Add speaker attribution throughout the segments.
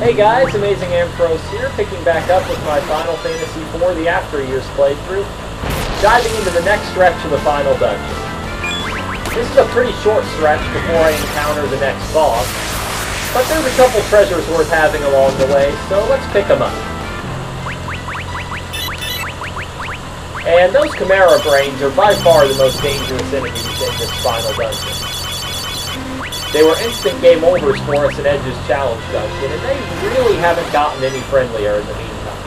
Speaker 1: Hey guys, Amazing Ampharos here, picking back up with my Final Fantasy IV The After Years playthrough, diving into the next stretch of the final dungeon. This is a pretty short stretch before I encounter the next boss, but there's a couple treasures worth having along the way, so let's pick them up. And those Chimera Brains are by far the most dangerous enemies in this final dungeon. They were instant game overs for us in Edge's challenge dungeon, and they really haven't gotten any friendlier in the meantime.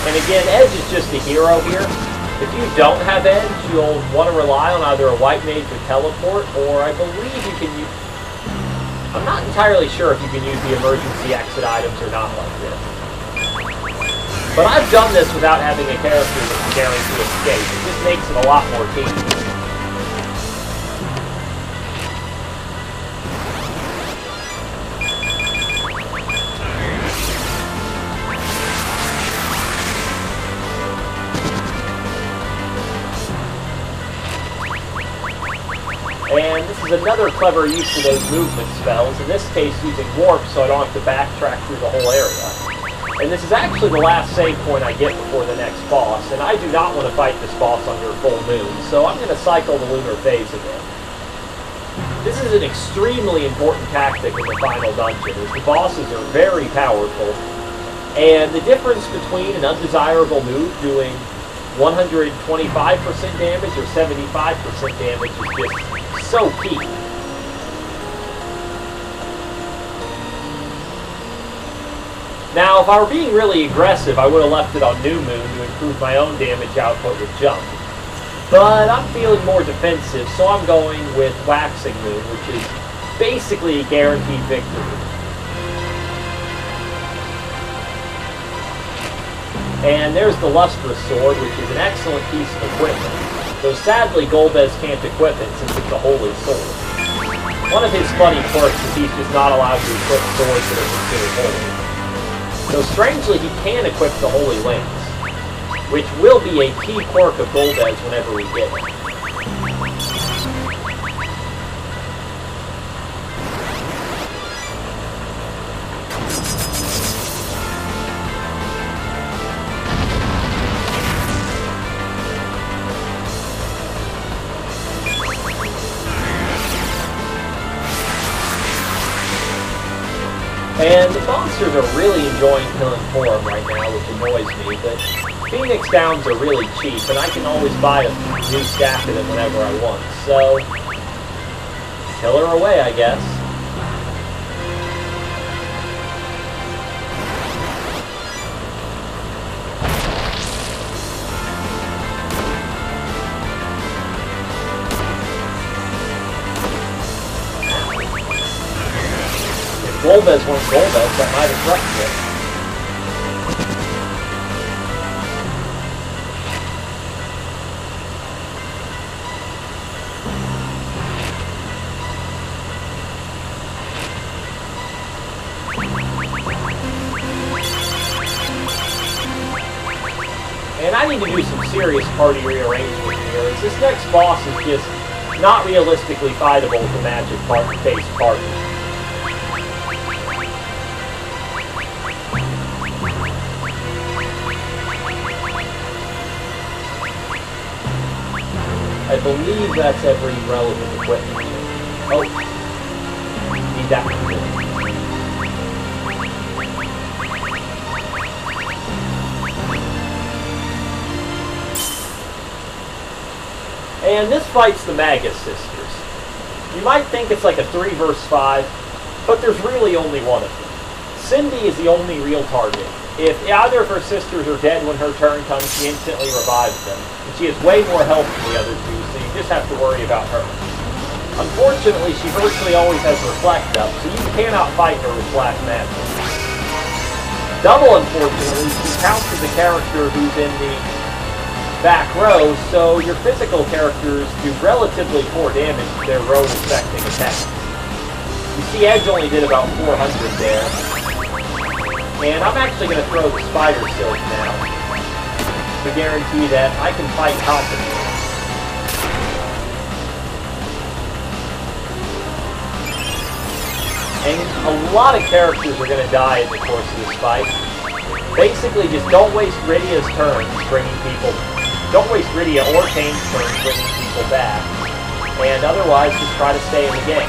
Speaker 1: And again, Edge is just a hero here. If you don't have Edge, you'll want to rely on either a White Mage with Teleport, or I believe you can use... I'm not entirely sure if you can use the emergency exit items or not like this. But I've done this without having a character that can guarantee escape. It just makes it a lot more tedious. And this is another clever use of those movement spells, in this case using Warp so I don't have to backtrack through the whole area. And this is actually the last save point I get before the next boss, and I do not want to fight this boss under full moon, so I'm going to cycle the lunar phase again. This is an extremely important tactic in the final dungeon, as the bosses are very powerful, and the difference between an undesirable move doing 125% damage or 75% damage is just so key. Now, if I were being really aggressive, I would have left it on New Moon to improve my own damage output with Jump. But I'm feeling more defensive, so I'm going with Waxing Moon, which is basically a guaranteed victory. And there's the Lustrous Sword, which is an excellent piece of equipment, though sadly Golbez can't equip it since it's a holy sword. One of his funny quirks is he's just not allowed to equip swords that are considered holy. Though strangely, he can equip the Holy Lance, which will be a key quirk of Golbez whenever we get it. And the monsters are really enjoying killing Form right now, which annoys me, but Phoenix Downs are really cheap, and I can always buy a new stack of them whenever I want, so kill her away, I guess. Golbez wants Golbez, that might have threatened it. And I need to do some serious party rearrangement here, as this next boss is just not realistically fightable with the magic-based party. I believe that's every relevant equipment. Oh, need that one. And this fight's the Magus Sisters. You might think it's like a 3 versus 5, but there's really only one of them. Cindy is the only real target. If either of her sisters are dead when her turn comes, she instantly revives them. And she has way more health than the other two, so you just have to worry about her. Unfortunately, she virtually always has Reflect up, so you cannot fight her with Black Magic. Double unfortunately, she counts as a character who's in the back row, so your physical characters do relatively poor damage to their row-affecting attacks. You see Edge only did about 400 there. And I'm actually going to throw the Spider Silk now to guarantee that I can fight confidently. And a lot of characters are going to die in the course of this fight. Basically, just don't waste Rydia's turns bringing people... Don't waste Rydia or Kain's turns bringing people back. And otherwise, just try to stay in the game.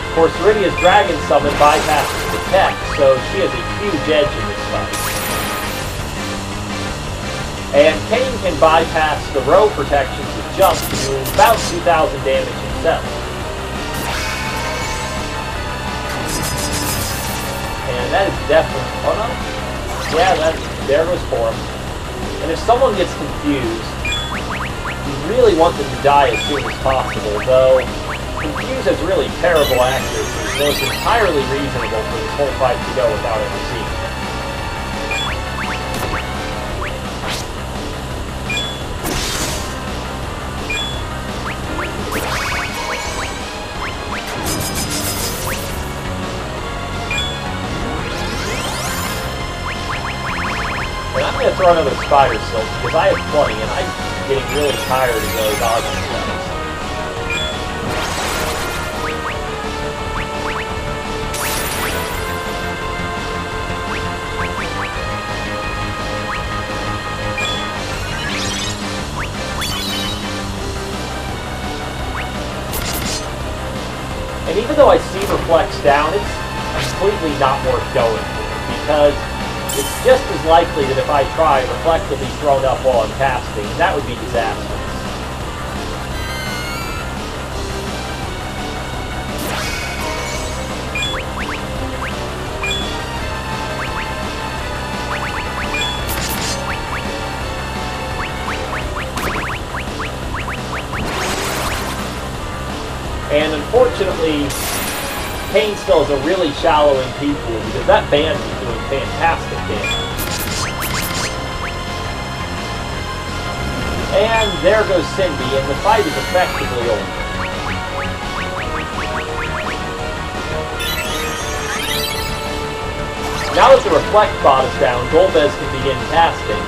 Speaker 1: Of course, Rydia's Dragon Summon bypasses the tech, so she has a huge edge in this fight. And Kain can bypass the row protections with jump to do about 2,000 damage himself. And that is definitely... Oh no? Yeah, there goes form. And if someone gets confused, you really want them to die as soon as possible, though Confuse has really terrible accuracy, so it's entirely reasonable for this whole fight to go without ever seeing it. And I'm going to throw another Spider Silk, because I have plenty, and I'm getting really tired of those dodging spells. And even though I see Reflex down, it's completely not worth going for, because it's just as likely that if I try, Reflect will be thrown up while I'm casting, and that would be disastrous. And unfortunately, Kain still has a really shallowing P pool, because that band is doing fantastic damage. And there goes Cindy, and the fight is effectively over. Now that the Reflect bot is down, Golbez can begin casting,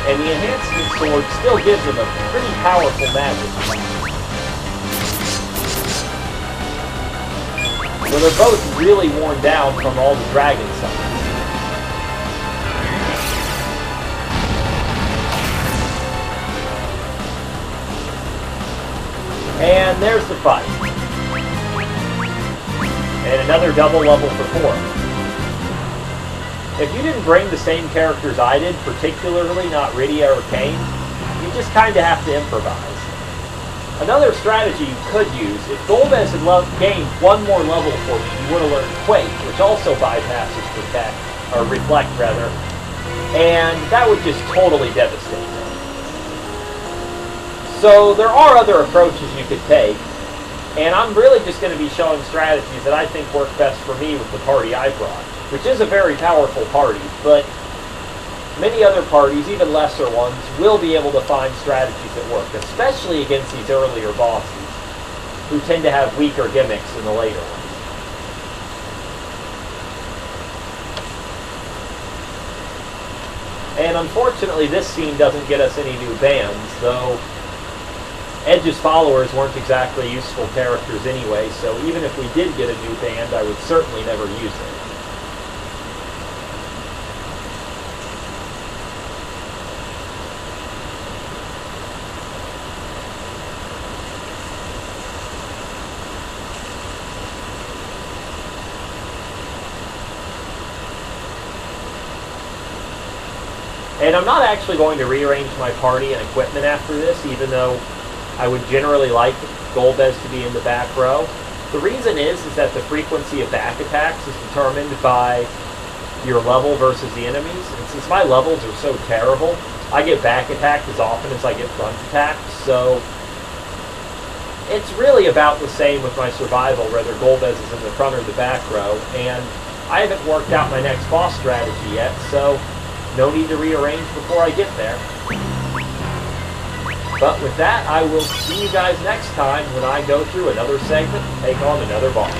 Speaker 1: and the Enhancement Sword still gives him a pretty powerful magic. So they're both really worn down from all the dragon summons. And there's the fight. And another double level for 4. If you didn't bring the same characters I did, particularly not Rydia or Kain, you just kind of have to improvise. Another strategy you could use, if Golbez had gained one more level for you, you would have learned Quake, which also bypasses Protect, or Reflect rather, and that would just totally devastate them. So there are other approaches you could take, and I'm really just going to be showing strategies that I think work best for me with the party I brought, which is a very powerful party, but many other parties, even lesser ones, will be able to find strategies that work, especially against these earlier bosses, who tend to have weaker gimmicks than the later ones. And unfortunately, this scene doesn't get us any new bands, though Edge's followers weren't exactly useful characters anyway, so even if we did get a new band, I would certainly never use it. And I'm not actually going to rearrange my party and equipment after this, even though I would generally like Golbez to be in the back row. The reason is that the frequency of back attacks is determined by your level versus the enemies. And since my levels are so terrible, I get back attacked as often as I get front attacked. So it's really about the same with my survival, whether Golbez is in the front or the back row. And I haven't worked out my next boss strategy yet, so no need to rearrange before I get there. But with that, I will see you guys next time when I go through another segment and take on another boss.